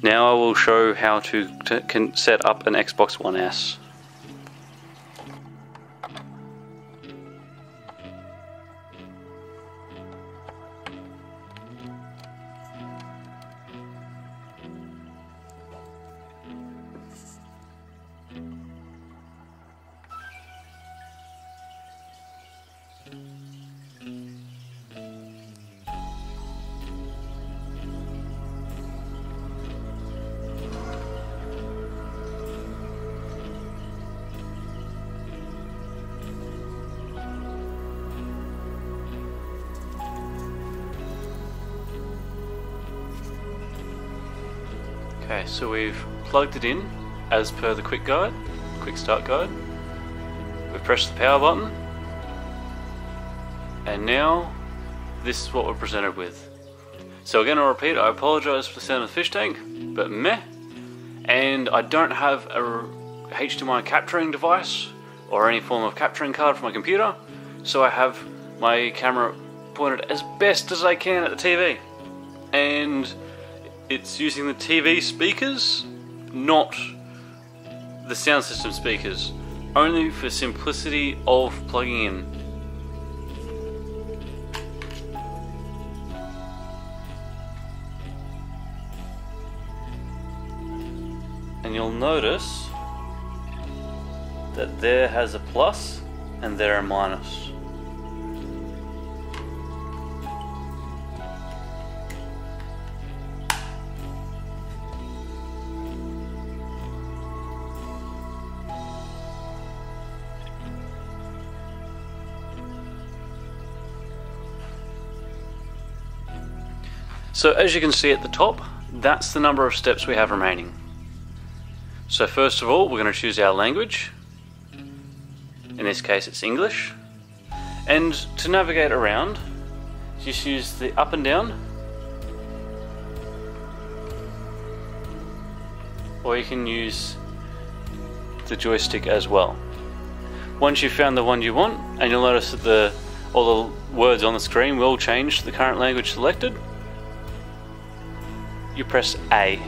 Now I will show how to set up an Xbox One S. Okay, so we've plugged it in as per the quick start guide. We've pressed the power button, and now this is what we're presented with. So again, I'll repeat, I apologise for the sound of the fish tank, but meh. And I don't have a HDMI capturing device or any form of capturing card for my computer, so I have my camera pointed as best as I can at the TV. And it's using the TV speakers, not the sound system speakers, only for simplicity of plugging in. And you'll notice that there has a plus and there a minus. So as you can see at the top, that's the number of steps we have remaining. So first of all, we're going to choose our language. In this case it's English. And to navigate around, just use the up and down. Or you can use the joystick as well. Once you've found the one you want, and you'll notice that all the words on the screen will change to the current language selected, you press A.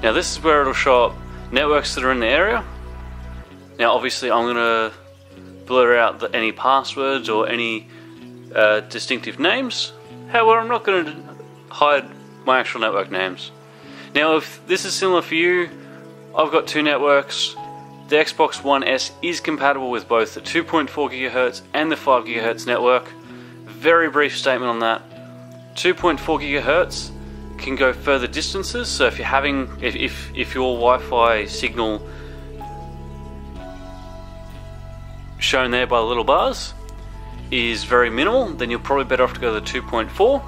Now this is where it'll show up networks that are in the area. Now obviously I'm going to blur out any passwords or any distinctive names. However, I'm not going to hide my actual network names. Now if this is similar for you, I've got two networks. The Xbox One S is compatible with both the 2.4 GHz and the 5 GHz network. Very brief statement on that. 2.4 GHz can go further distances, so if you're having, if your Wi-Fi signal shown there by the little bars is very minimal, then you're probably better off to go to the 2.4.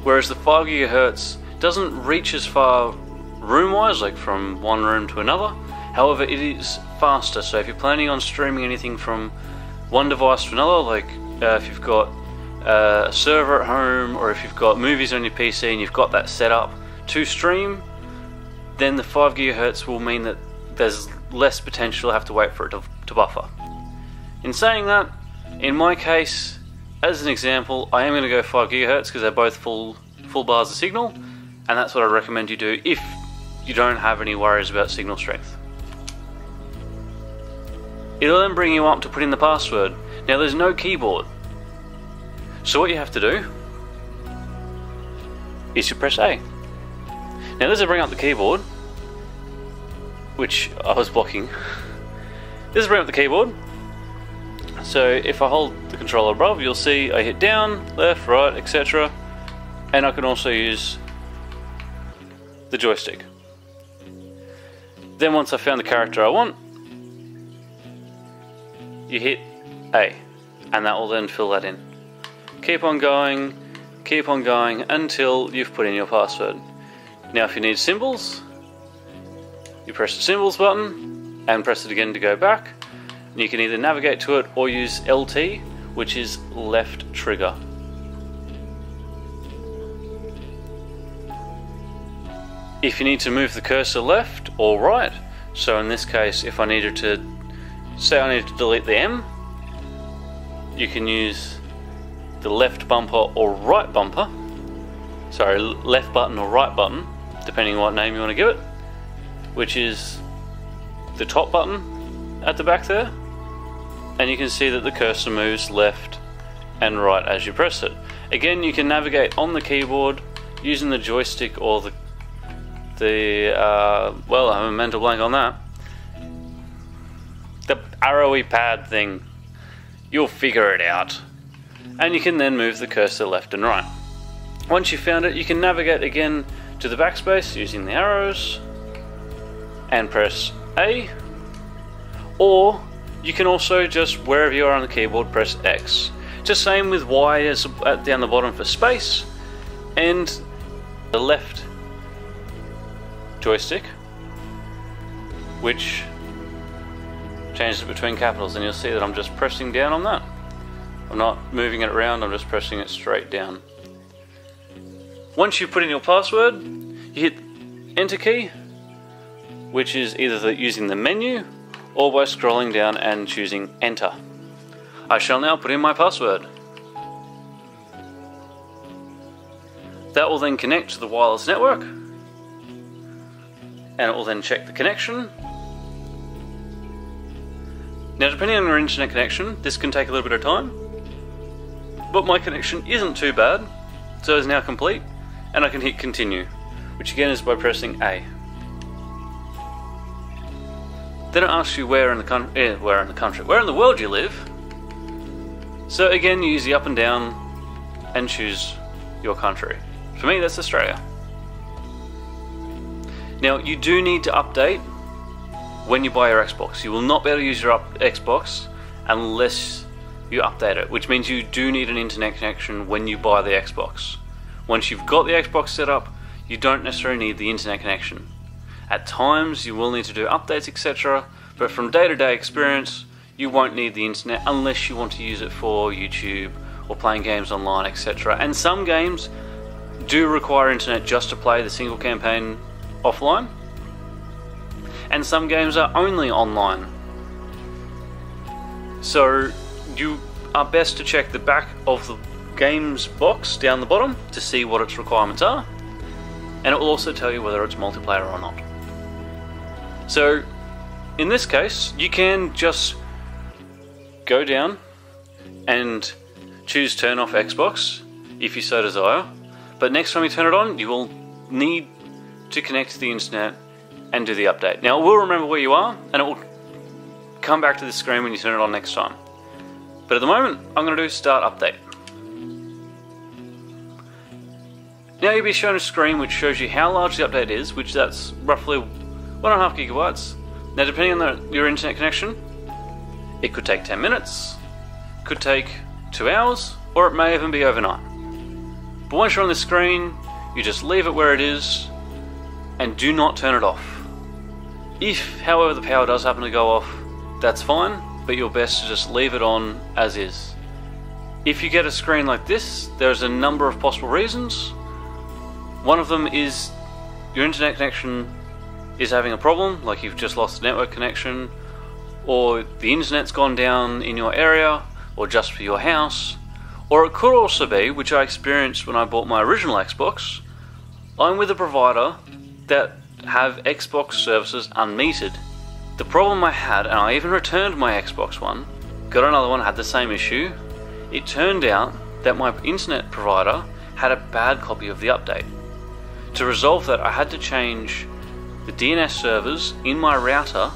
Whereas the 5 GHz doesn't reach as far room-wise, like from one room to another. However, it is faster, so if you're planning on streaming anything from one device to another, like if you've got a server at home, or if you've got movies on your PC and you've got that set up to stream, then the 5 GHz will mean that there's less potential to have to wait for it to buffer. In saying that, in my case, as an example, I am going to go 5 GHz because they're both full bars of signal, and that's what I recommend you do if you don't have any worries about signal strength. It'll then bring you up to put in the password. Now there's no keyboard, so what you have to do is you press A. Now this will bring up the keyboard, which I was blocking. This will bring up the keyboard. So if I hold the controller above, you'll see I hit down, left, right, etc. And I can also use the joystick. Then once I've found the character I want, you hit A, and that will then fill that in. Keep on going until you've put in your password. Now if you need symbols, you press the symbols button and press it again to go back. And you can either navigate to it or use LT, which is left trigger. If you need to move the cursor left or right, so in this case if I needed to, say I needed to delete the M, you can use the left bumper or right bumper, sorry, left button or right button, depending on what name you want to give it, which is the top button at the back there, and you can see that the cursor moves left and right as you press it. Again, you can navigate on the keyboard using the joystick or the well, I have a mental blank on that. The arrowy pad thing. You'll figure it out. And you can then move the cursor left and right. Once you've found it, you can navigate again to the backspace using the arrows and press A, or you can also just, wherever you are on the keyboard, press X. Just same with Y as down the bottom for space, and the left joystick, which changes it between capitals, and you'll see that I'm just pressing down on that. I'm not moving it around, I'm just pressing it straight down. Once you put in your password, you hit Enter key, which is either using the menu or by scrolling down and choosing Enter. I shall now put in my password. That will then connect to the wireless network, and it will then check the connection. Now, depending on your internet connection, this can take a little bit of time, but my connection isn't too bad, so it's now complete, and I can hit continue, which again is by pressing A. Then it asks you where in the world you live. So again, you use the up and down and choose your country. For me, that's Australia. Now, you do need to update when you buy your Xbox. You will not be able to use your Xbox unless you update it, which means you do need an internet connection when you buy the Xbox. Once you've got the Xbox set up, you don't necessarily need the internet connection. At times, you will need to do updates, etc., but from day-to-day experience, you won't need the internet unless you want to use it for YouTube or playing games online, etc. And some games do require internet just to play the single campaign offline, and some games are only online. So you are best to check the back of the games box down the bottom to see what its requirements are, and it will also tell you whether it's multiplayer or not. So in this case, you can just go down and choose turn off Xbox if you so desire, but next time you turn it on, you will need to connect to the internet and do the update. Now, it will remember where you are, and it will come back to the screen when you turn it on next time. But at the moment, I'm going to do start update. Now you'll be shown a screen which shows you how large the update is, which that's roughly 1.5 gigabytes. Now, depending on your internet connection, it could take 10 minutes, could take 2 hours, or it may even be overnight. But once you're on the screen, you just leave it where it is and do not turn it off. If, however, the power does happen to go off, that's fine, but you're best to just leave it on as is. If you get a screen like this, there's a number of possible reasons. One of them is your internet connection is having a problem, like you've just lost a network connection, or the internet's gone down in your area, or just for your house. Or it could also be, which I experienced when I bought my original Xbox, I'm with a provider that have Xbox services unmetered. The problem I had, and I even returned my Xbox One, got another one, had the same issue. It turned out that my internet provider had a bad copy of the update. To resolve that, I had to change the DNS servers in my router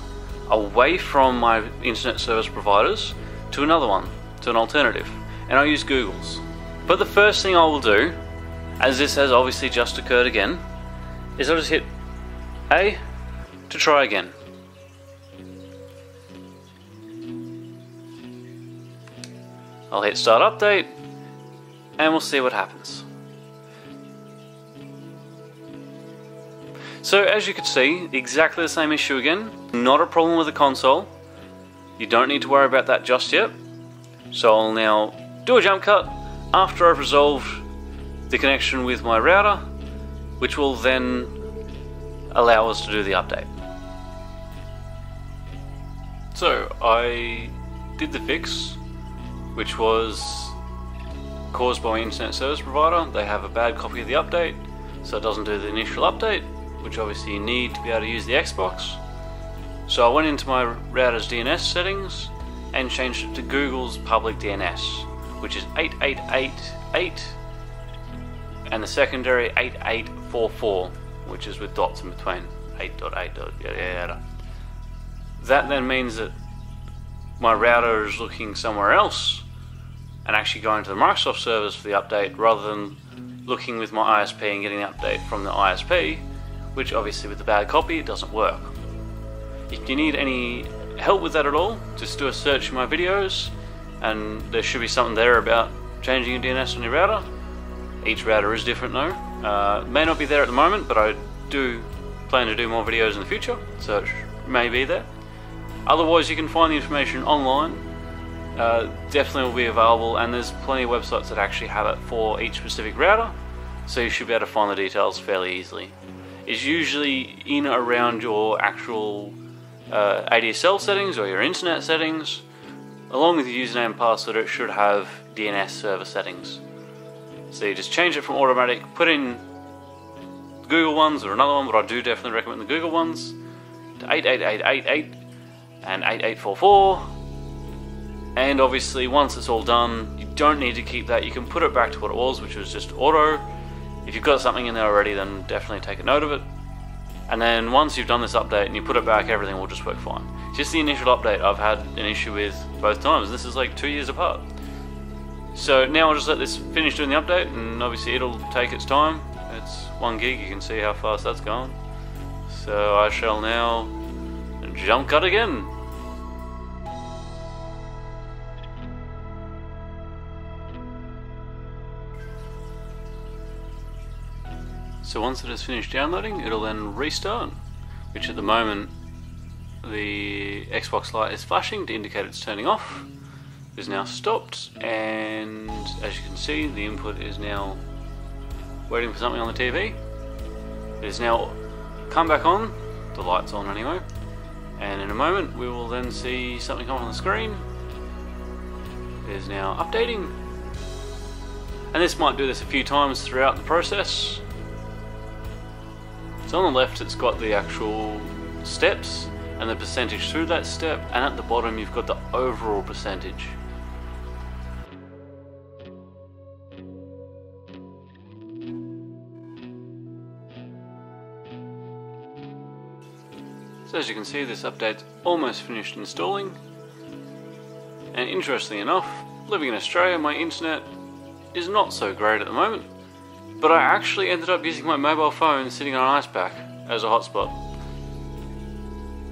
away from my internet service providers to another one, to an alternative, and I used Google's. But the first thing I will do, as this has obviously just occurred again, is I'll just hit A to try again. I'll hit start update and we'll see what happens. So as you can see, exactly the same issue again. Not a problem with the console. You don't need to worry about that just yet. So I'll now do a jump cut after I've resolved the connection with my router, which will then allow us to do the update. So I did the fix, which was caused by my internet service provider. They have a bad copy of the update, so it doesn't do the initial update, which obviously you need to be able to use the Xbox. So I went into my router's DNS settings and changed it to Google's public DNS, which is 8888, and the secondary 8844, which is with dots in between, 8.8. Yada yada. That then means that my router is looking somewhere else and actually going to the Microsoft servers for the update rather than looking with my ISP and getting the update from the ISP, which obviously with the bad copy it doesn't work. If you need any help with that at all, just do a search in my videos and there should be something there about changing your DNS on your router. Each router is different though. May not be there at the moment, but I do plan to do more videos in the future, so it may be there. Otherwise you can find the information online. Definitely will be available, and there's plenty of websites that actually have it for each specific router, so you should be able to find the details fairly easily. It's usually in around your actual ADSL settings or your internet settings. Along with your username and password, it should have DNS server settings. So you just change it from automatic, put in Google ones or another one, but I do definitely recommend the Google ones, to 88888 and 8844. And obviously once it's all done, you don't need to keep that. You can put it back to what it was, which was just auto. If you've got something in there already, then definitely take a note of it. And then once you've done this update and you put it back, everything will just work fine. Just the initial update I've had an issue with both times. This is like 2 years apart. So now I'll just let this finish doing the update, and obviously it'll take its time. It's 1 gig, you can see how fast that's going. So I shall now jump cut again. So once it has finished downloading, it'll then restart, which at the moment the Xbox light is flashing to indicate it's turning off. It is now stopped, and as you can see, the input is now waiting for something on the TV. It is now come back on, the light's on anyway, and in a moment we will then see something come on the screen. It is now updating, and this might do this a few times throughout the process. So on the left it's got the actual steps and the percentage through that step, and at the bottom you've got the overall percentage. So as you can see, this update's almost finished installing, and interestingly enough, living in Australia, my internet is not so great at the moment, but I actually ended up using my mobile phone sitting on an ice pack as a hotspot.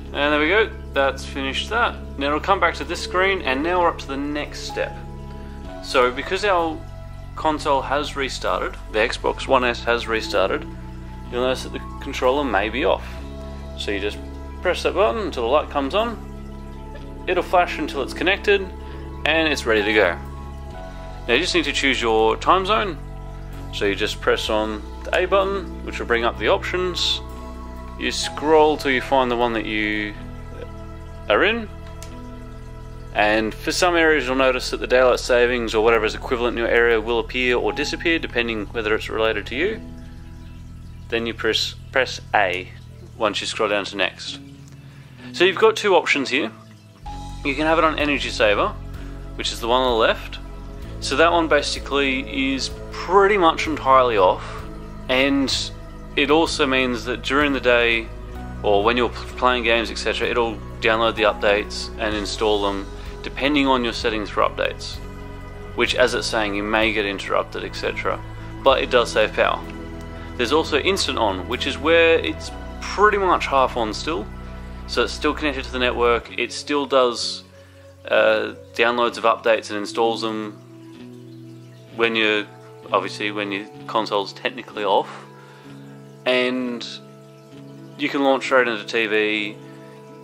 And there we go, that's finished that. Now it'll come back to this screen, and now we're up to the next step. So because our console has restarted, the Xbox One S has restarted, you'll notice that the controller may be off. So you just press that button until the light comes on, it'll flash until it's connected, and it's ready to go. Now you just need to choose your time zone, so you just press on the A button, which will bring up the options. You scroll till you find the one that you are in, and for some areas you'll notice that the daylight savings or whatever is equivalent in your area will appear or disappear depending whether it's related to you. Then you press A once you scroll down to next. So you've got two options here. You can have it on energy saver, which is the one on the left. So that one basically is pretty much entirely off, and it also means that during the day or when you're playing games etc, it'll download the updates and install them depending on your settings for updates, which as it's saying you may get interrupted etc, but it does save power. There's also instant on, which is where it's pretty much half on still, so it's still connected to the network, it still does downloads of updates and installs them when your console's technically off, and you can launch straight into TV.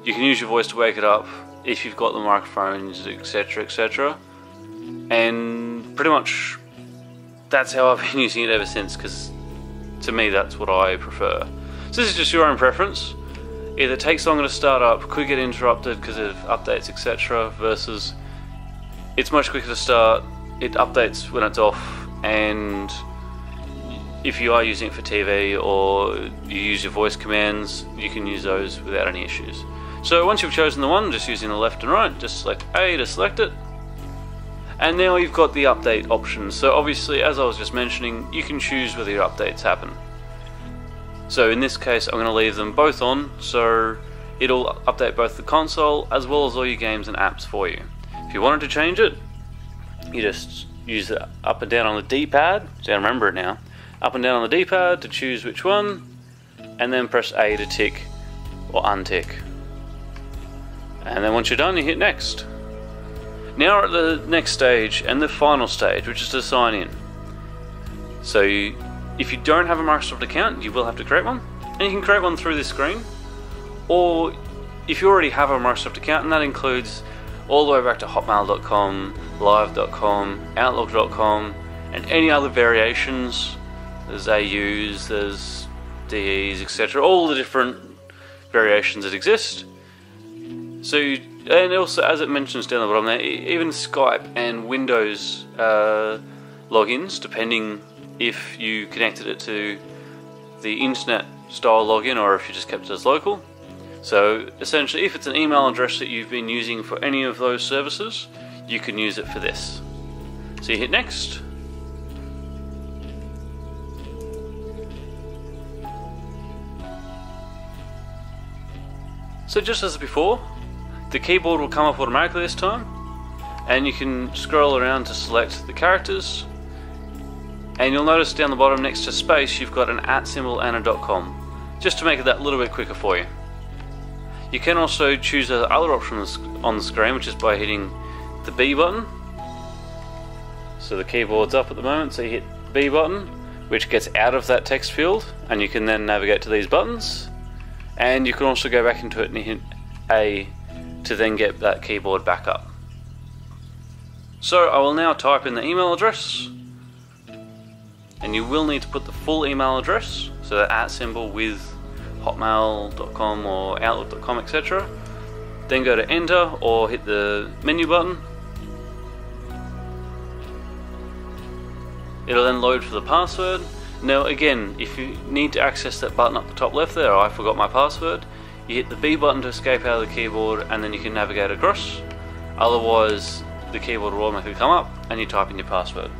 You can use your voice to wake it up if you've got the microphones etc etc, and pretty much that's how I've been using it ever since, because to me that's what I prefer. So this is just your own preference. Either it takes longer to start up, could get interrupted because of updates etc, versus it's much quicker to start, it updates when it's off, and if you are using it for TV or you use your voice commands, you can use those without any issues. So once you've chosen the one, just using the left and right, just select A to select it. And now you've got the update options. So obviously, as I was just mentioning, you can choose whether your updates happen. So in this case, I'm going to leave them both on, so it'll update both the console as well as all your games and apps for you. If you wanted to change it, you just use it up and down on the D-pad, so I remember it now, up and down on the D-pad to choose which one, and then press A to tick or untick. And then once you're done, you hit next. Now we're at the next stage and the final stage, which is to sign in. So if you don't have a Microsoft account, you will have to create one, and you can create one through this screen, or if you already have a Microsoft account, and that includes all the way back to hotmail.com, live.com, outlook.com, and any other variations. There's AUs, there's DEs, etc. All the different variations that exist. So, and also, as it mentions down the bottom there, even Skype and Windows logins, depending if you connected it to the internet style login or if you just kept it as local. So essentially, if it's an email address that you've been using for any of those services, you can use it for this. So you hit next. So just as before, the keyboard will come up automatically this time, and you can scroll around to select the characters, and you'll notice down the bottom next to space you've got an @ symbol and a .com, just to make it that little bit quicker for you. You can also choose the other options on the screen, which is by hitting the B button. So the keyboard's up at the moment, so you hit the B button, which gets out of that text field, and you can then navigate to these buttons. And you can also go back into it and hit A to then get that keyboard back up. So I will now type in the email address, and you will need to put the full email address, so that @ symbol with hotmail.com or outlook.com, etc. Then go to enter or hit the menu button. It'll then load for the password. Now again, if you need to access that button up the top left there, I forgot my password, you hit the B button to escape out of the keyboard, and then you can navigate across. Otherwise, the keyboard will automatically come up and you type in your password.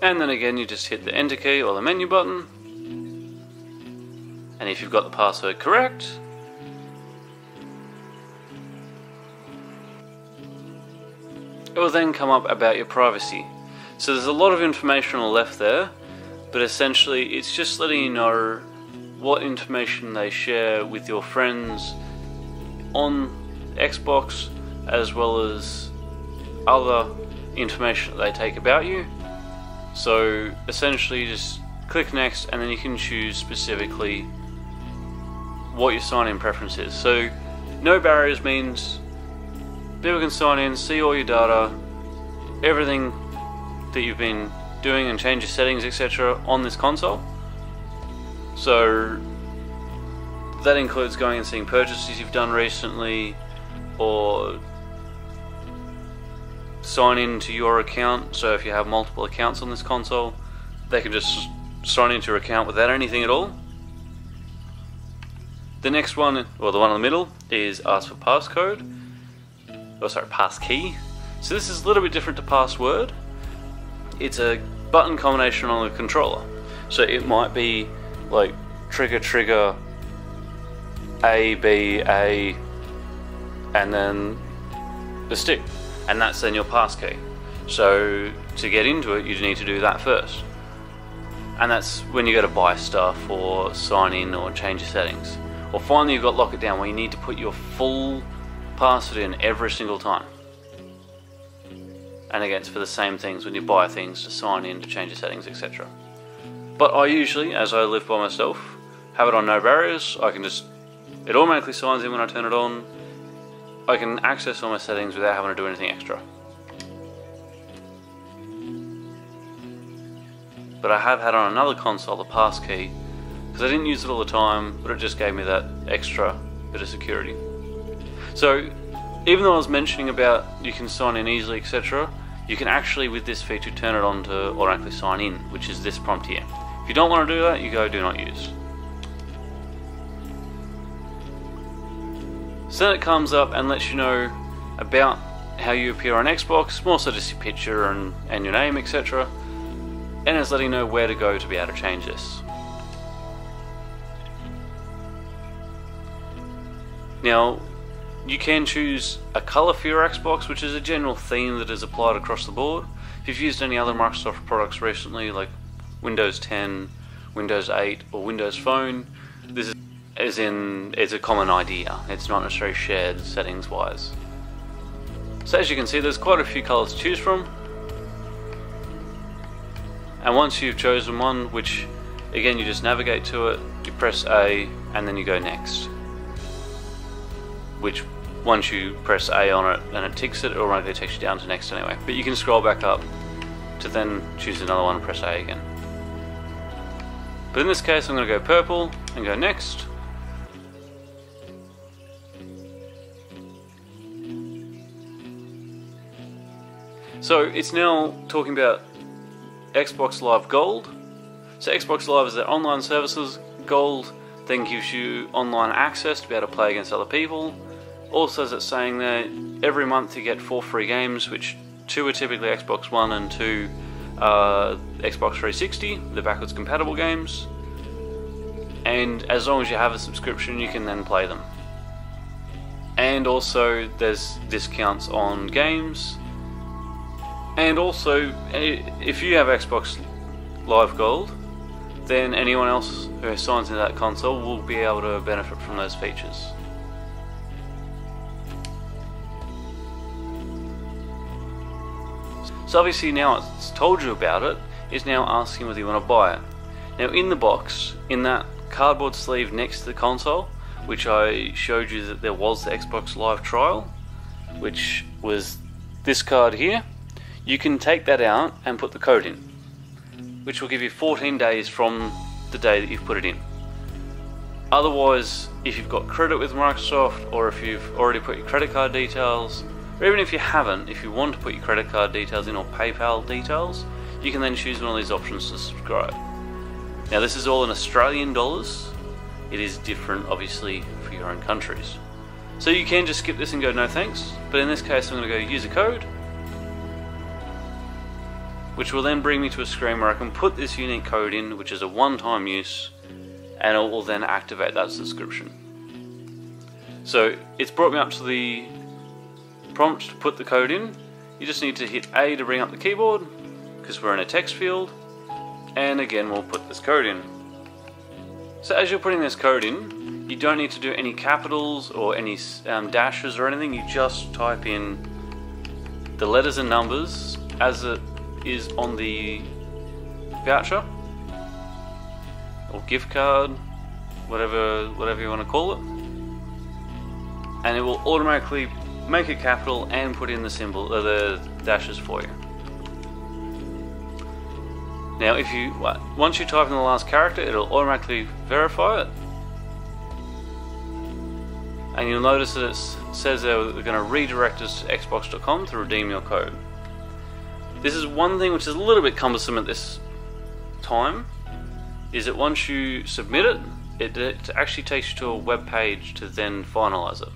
And then again, you just hit the enter key or the menu button. And if you've got the password correct, it will then come up about your privacy. So there's a lot of information on the left there, but essentially it's just letting you know what information they share with your friends on Xbox, as well as other information that they take about you. So essentially just click next, and then you can choose specifically what your sign-in preference is. So no barriers means people can sign in, see all your data, everything that you've been doing, and change your settings, etc. on this console. So that includes going and seeing purchases you've done recently, or sign in to your account. So if you have multiple accounts on this console, they can just sign into your account without anything at all. The next one, or the one in the middle, is ask for passcode. Oh, sorry, passkey. So this is a little bit different to password. It's a button combination on the controller. So it might be like trigger A, B, A, and then the stick. And that's then your passkey. So to get into it, you need to do that first. And that's when you go to buy stuff or sign in or change your settings. Or finally you've got lock it down, where you need to put your full password in every single time. And again, it's for the same things when you buy things, to sign in, to change your settings, etc. But I usually, as I live by myself, have it on no barriers. I can just, it automatically signs in when I turn it on. I can access all my settings without having to do anything extra. But I have had on another console the passkey, because I didn't use it all the time, but it just gave me that extra bit of security. So even though I was mentioning about you can sign in easily, etc., you can actually, with this feature, turn it on to automatically sign in, which is this prompt here. If you don't want to do that, you go do not use. So then it comes up and lets you know about how you appear on Xbox, more so just your picture and your name, etc. And it's letting you know where to go to be able to change this. Now, you can choose a colour for your Xbox, which is a general theme that is applied across the board. If you've used any other Microsoft products recently, like Windows 10, Windows 8, or Windows Phone, this is it's a common idea. It's not necessarily shared settings-wise. So as you can see, there's quite a few colours to choose from. And once you've chosen one, which again you just navigate to it, you press A, and then you go next. Which, once you press A on it and it ticks it, it automatically takes you down to next anyway. But you can scroll back up to then choose another one and press A again. But in this case, I'm going to go purple and go next. So it's now talking about Xbox Live Gold. So Xbox Live is their online services. Gold then gives you online access to be able to play against other people. Also, as it's saying there, every month you get 4 free games, which 2 are typically Xbox One and 2 are Xbox 360, the backwards compatible games. And as long as you have a subscription, you can then play them. And also, there's discounts on games. And also, if you have Xbox Live Gold, then anyone else who signs into that console will be able to benefit from those features. So obviously now it's told you about it, it's now asking whether you want to buy it. Now in the box, in that cardboard sleeve next to the console, which I showed you that there was the Xbox Live trial, which was this card here, you can take that out and put the code in, which will give you 14 days from the day that you've put it in. Otherwise, if you've got credit with Microsoft, or if you've already put your credit card details, or even if you haven't, if you want to put your credit card details in or PayPal details, you can then choose one of these options to subscribe. Now this is all in Australian dollars. It is different obviously for your own countries. So you can just skip this and go no thanks, but in this case I'm going to go use a code, which will then bring me to a screen where I can put this unique code in, which is a one-time use, and it will then activate that subscription. So it's brought me up to the prompt to put the code in. You just need to hit A to bring up the keyboard, because we're in a text field, and again we'll put this code in. So as you're putting this code in, you don't need to do any capitals or any dashes or anything. You just type in the letters and numbers as it is on the voucher or gift card, whatever you want to call it, and it will automatically make it capital and put in the symbol, the dashes for you. Now once you type in the last character, it'll automatically verify it, and you'll notice that it says they're going to redirect us to xbox.com to redeem your code. This is one thing which is a little bit cumbersome at this time, is that once you submit it, it actually takes you to a web page to then finalize it.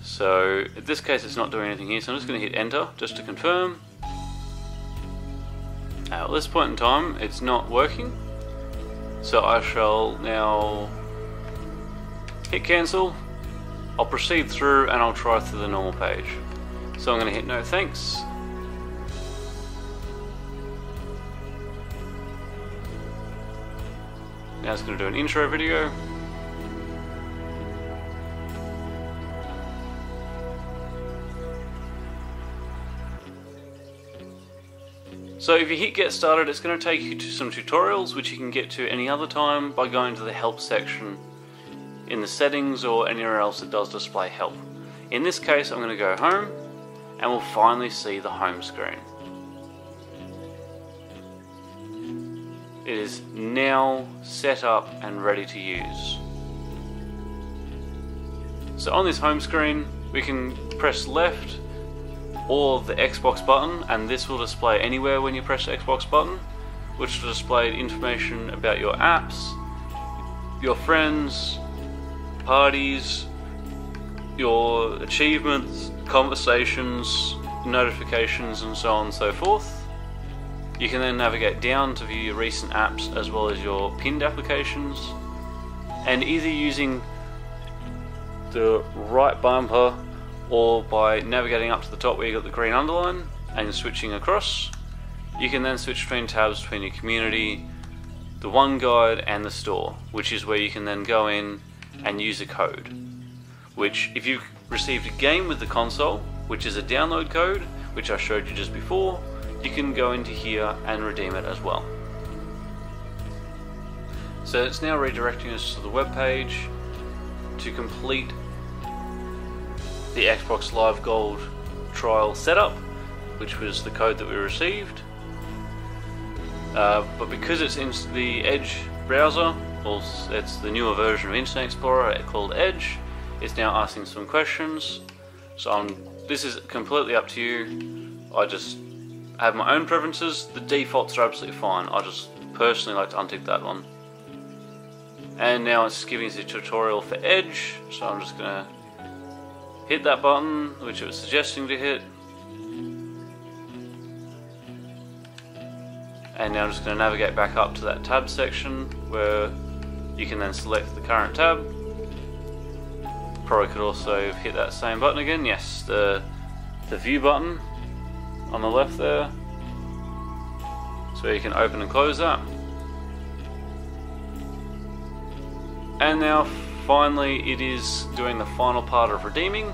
So in this case it's not doing anything here, so I'm just going to hit enter just to confirm. At this point in time it's not working, so I shall now hit cancel. I'll proceed through and I'll try through the normal page. So I'm going to hit no thanks. Now it's going to do an intro video. So if you hit get started, it's going to take you to some tutorials which you can get to any other time by going to the help section in the settings or anywhere else that does display help. In this case I'm going to go home and we'll finally see the home screen. It is now set up and ready to use. So on this home screen we can press left or the Xbox button, and this will display anywhere when you press the Xbox button, which will display information about your apps, your friends, parties, your achievements, conversations, notifications, and so on and so forth. You can then navigate down to view your recent apps as well as your pinned applications, and either using the right bumper or by navigating up to the top where you got the green underline and switching across, you can then switch between tabs between your community, the One Guide, and the store, which is where you can then go in and use a code, which if you've received a game with the console, which is a download code, which I showed you just before, you can go into here and redeem it as well. So it's now redirecting us to the web page to complete the Xbox Live Gold trial setup, which was the code that we received. But because it's in the Edge browser, or it's the newer version of Internet Explorer called Edge, it's now asking some questions. So this is completely up to you. I just have my own preferences. The defaults are absolutely fine. I just personally like to untick that one. And now it's giving us a tutorial for Edge, so I'm just going to hit that button which it was suggesting to hit. And now I'm just going to navigate back up to that tab section where you can then select the current tab. Probably could also hit that same button again. Yes, the view button on the left there. So you can open and close that. And now finally it is doing the final part of redeeming.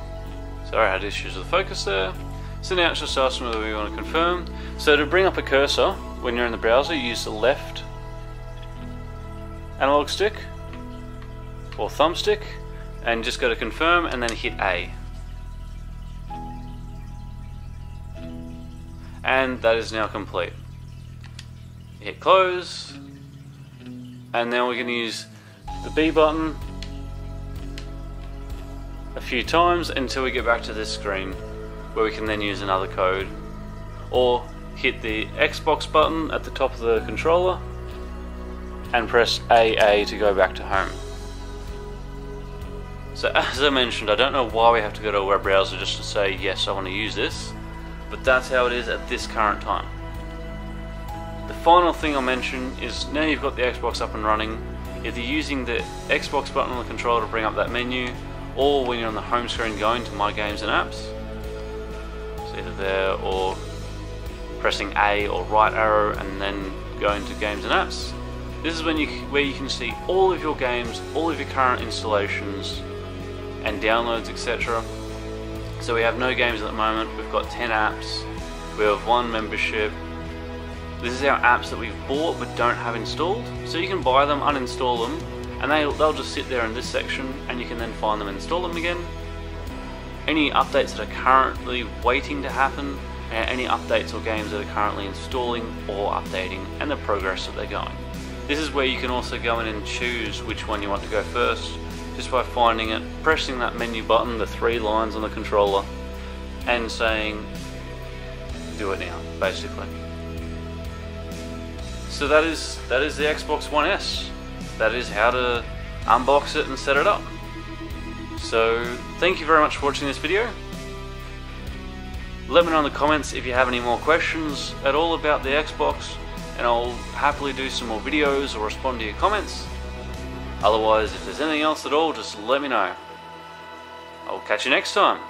Sorry, I had issues with the focus there. So now it's just asking whether we want to confirm. So to bring up a cursor when you're in the browser, use the left analog stick or thumbstick and just go to confirm and then hit A. And that is now complete. Hit close, and now we're going to use the B button a few times until we get back to this screen where we can then use another code, or hit the Xbox button at the top of the controller and press AA to go back to home. So as I mentioned, I don't know why we have to go to a web browser just to say yes, I want to use this, but that's how it is at this current time. The final thing I'll mention is now you've got the Xbox up and running, either using the Xbox button on the controller to bring up that menu, or when you're on the home screen going to My Games and Apps, so either there or pressing A or right arrow and then going to Games and Apps. This is where you can see all of your games, all of your current installations and downloads, etc. So we have no games at the moment, we've got 10 apps, we have 1 membership. This is our apps that we've bought but don't have installed, so you can buy them, uninstall them, and they'll just sit there in this section and you can then find them and install them again. Any updates that are currently waiting to happen, any updates or games that are currently installing or updating, and the progress that they're going. This is where you can also go in and choose which one you want to go first, just by finding it, pressing that menu button, the 3 lines on the controller, and saying do it now, basically. So that is the Xbox One S. That is how to unbox it and set it up. So thank you very much for watching this video. Let me know in the comments if you have any more questions at all about the Xbox, and I'll happily do some more videos or respond to your comments. Otherwise, if there's anything else at all, just let me know. I'll catch you next time.